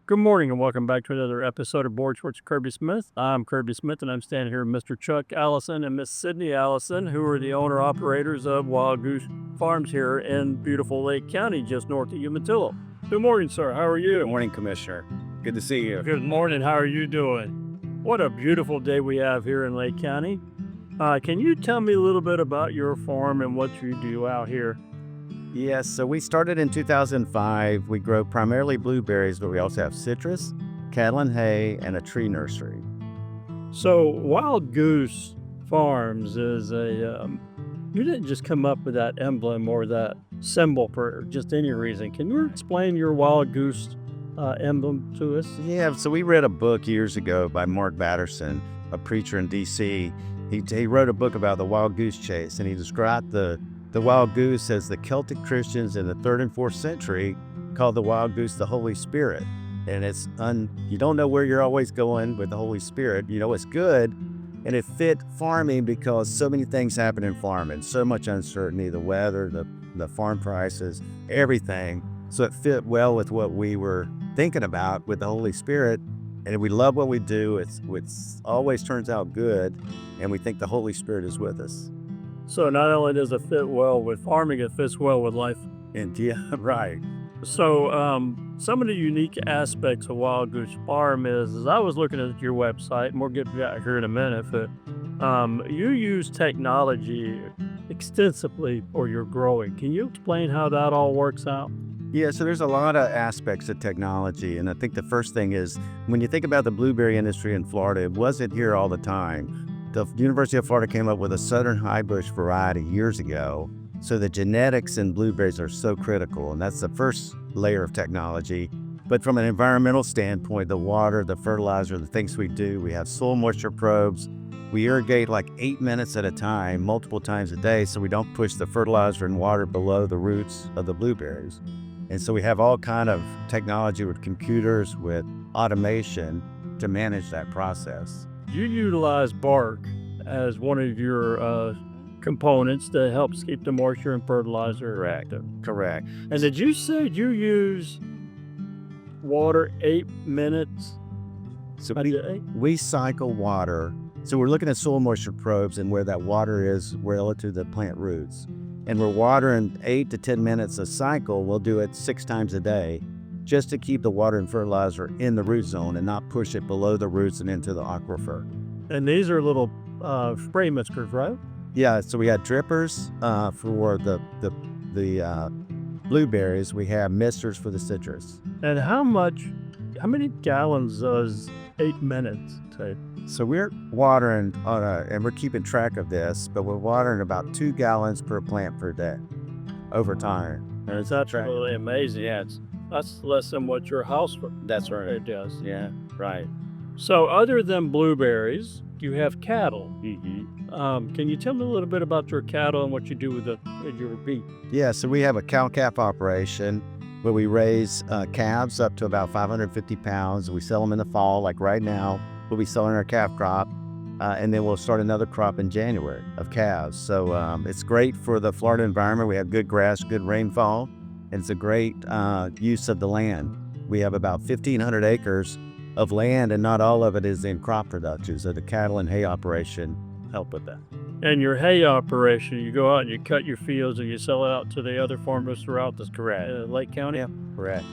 Good morning and welcome back to another episode of Board Shorts with Kirby Smith. I'm Kirby Smith and I'm standing here with Mr. Chuck Allison and Miss Sydney Allison, who are the owner-operators of Wild Goose Farms here in beautiful Lake County, just north of Umatilla. Good morning, sir. How are you? Good morning, Commissioner. Good to see you. Good morning. How are you doing? What a beautiful day we have here in Lake County. Can you tell me a little bit about your farm and what you do out here? Yes, so we started in 2005. We grow primarily blueberries, but we also have citrus, cattle and hay, and a tree nursery. So Wild Goose Farms is you didn't just come up with that emblem or that symbol for just any reason. Can you explain your Wild Goose emblem to us? Yeah, so we read a book years ago by Mark Batterson, a preacher in D.C. He wrote a book about the wild goose chase, and he described the wild goose as the Celtic Christians in the 3rd and 4th century called the wild goose the Holy Spirit. And you don't know where you're always going with the Holy Spirit. You know it's good, and it fit farming because so many things happen in farming, so much uncertainty, the weather, the farm prices, everything. So it fit well with what we were thinking about with the Holy Spirit. And we love what we do. It always turns out good, and we think the Holy Spirit is with us. So not only does it fit well with farming, it fits well with life. And yeah, right. So some of the unique aspects of Wild Goose Farm is I was looking at your website, and we'll get back here in a minute, but you use technology extensively for your growing. Can you explain how that all works out? Yeah, so there's a lot of aspects of technology, and I think the first thing is when you think about the blueberry industry in Florida, it wasn't here all the time. The University of Florida came up with a Southern High Bush variety years ago, so the genetics in blueberries are so critical, and that's the first layer of technology. But from an environmental standpoint, the water, the fertilizer, the things we do, we have soil moisture probes. We irrigate like 8 minutes at a time, multiple times a day, so we don't push the fertilizer and water below the roots of the blueberries. And so we have all kind of technology with computers, with automation to manage that process. You utilize bark as one of your components that helps keep the moisture and fertilizer active. Correct. And did you say you use water 8 minutes So a day? we cycle water. So we're looking at soil moisture probes and where that water is relative to the plant roots. And we're watering 8 to 10 minutes a cycle. We'll do it 6 times a day just to keep the water and fertilizer in the root zone and not push it below the roots and into the aquifer. And these are little spray mixers, right? Yeah, so we had drippers for the blueberries. We have misters for the citrus. And how many gallons does 8 minutes take? So we're watering and we're keeping track of this, but we're watering about 2 gallons per plant per day over time. And it's absolutely amazing. Yeah, that's less than what your house That's right. it does. Yeah, right. So other than blueberries, you have cattle. Mm-hmm. Can you tell me a little bit about your cattle and what you do with your beef? Yeah, so we have a cow-calf operation where we raise calves up to about 550 pounds. We sell them in the fall, like right now. We'll be selling our calf crop, and then we'll start another crop in January of calves. So it's great for the Florida environment. We have good grass, good rainfall, and it's a great use of the land. We have about 1,500 acres of land, and not all of it is in crop production. So the cattle and hay operation help with that. And your hay operation, you go out and you cut your fields and you sell it out to the other farmers throughout this Lake County? Yeah, correct.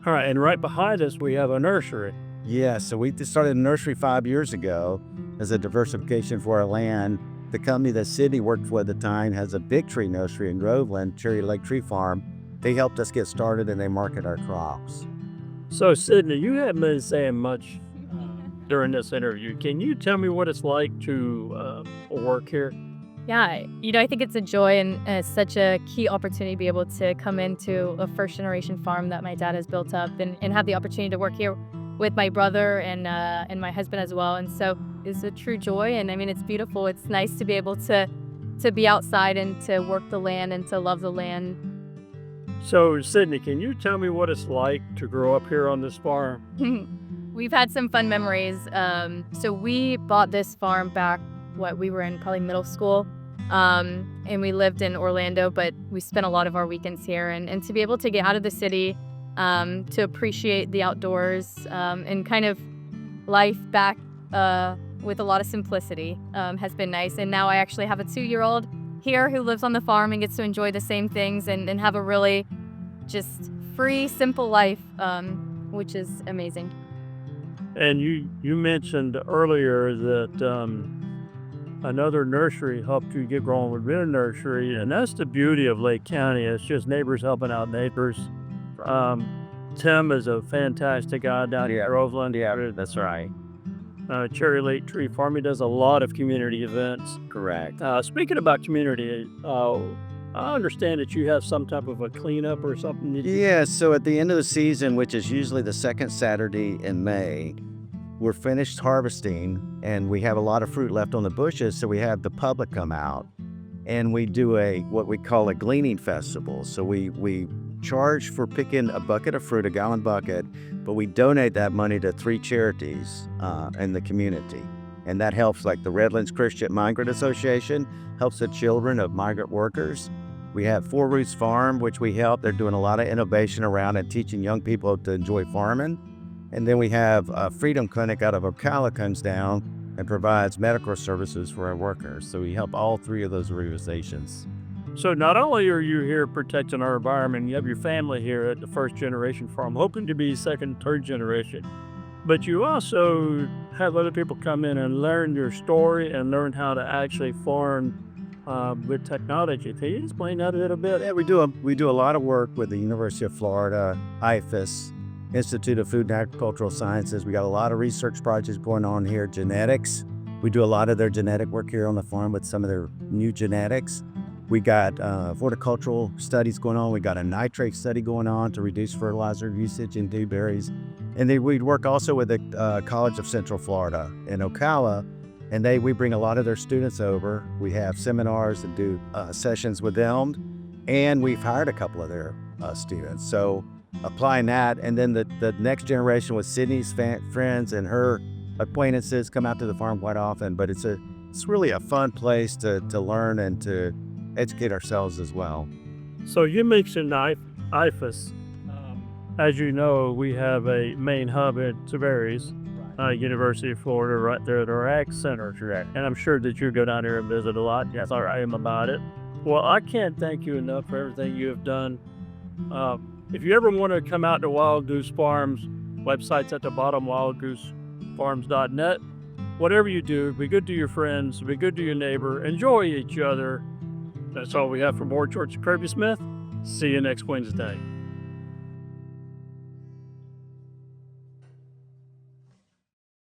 All right, and right behind us, we have a nursery. Yeah, so we just started a nursery 5 years ago as a diversification for our land. The company that Sydney worked for at the time has a big tree nursery in Groveland, Cherry Lake Tree Farm. They helped us get started and they market our crops. So, Sydney, you haven't been saying much during this interview. Can you tell me what it's like to work here? Yeah, I think it's a joy and it's such a key opportunity to be able to come into a first-generation farm that my dad has built up and have the opportunity to work here with my brother and my husband as well. And so it's a true joy. And I mean, it's beautiful. It's nice to be able to be outside and to work the land and to love the land. So, Sydney, can you tell me what it's like to grow up here on this farm? We've had some fun memories. So we bought this farm back, we were in probably middle school. And we lived in Orlando, but we spent a lot of our weekends here. And to be able to get out of the city to appreciate the outdoors, and kind of life back with a lot of simplicity has been nice. And now I actually have a 2-year-old here who lives on the farm and gets to enjoy the same things and have a really just free, simple life, which is amazing. And you mentioned earlier that another nursery helped you get going with their nursery, and that's the beauty of Lake County. It's just neighbors helping out neighbors. Tim is a fantastic guy down here at Groveland. Yeah, that's right. Cherry Lake Tree Farm. He does a lot of community events. Correct. Speaking about community, I understand that you have some type of a cleanup or something. Yeah, so at the end of the season, which is usually the second Saturday in May, we're finished harvesting and we have a lot of fruit left on the bushes, so we have the public come out and we do what we call a gleaning festival. So we charge for picking a bucket of fruit, a gallon bucket, but we donate that money to 3 charities in the community. And that helps, like the Redlands Christian Migrant Association, helps the children of migrant workers. We have Four Roots Farm, which we help. They're doing a lot of innovation around and teaching young people to enjoy farming. And then we have a Freedom Clinic out of Ocala comes down and provides medical services for our workers. So we help all 3 of those organizations. So not only are you here protecting our environment, you have your family here at the First Generation Farm, hoping to be second, third generation, but you also have other people come in and learn your story and learn how to actually farm with technology. Can you explain that a little bit? Yeah, we do a lot of work with the University of Florida, IFAS, Institute of Food and Agricultural Sciences. We got a lot of research projects going on here. Genetics, we do a lot of their genetic work here on the farm with some of their new genetics. We got horticultural studies going on. We got a nitrate study going on to reduce fertilizer usage in dewberries. And then we work also with the College of Central Florida in Ocala, and we bring a lot of their students over. We have seminars and do sessions with them, and we've hired a couple of their students. So applying that, and then the next generation with Sydney's friends and her acquaintances come out to the farm quite often. But it's really a fun place to learn and to educate ourselves as well. So you mentioned IFAS. As you know, we have a main hub at Tavares, University of Florida, right there at our Ag Center. And I'm sure that you go down there and visit a lot. Yes, I am about it. Well, I can't thank you enough for everything you have done. If you ever want to come out to Wild Goose Farms, website's at the bottom, wildgoosefarms.net. Whatever you do, be good to your friends, be good to your neighbor, enjoy each other. That's all we have for More Church of Kirby Smith. See you next Wednesday.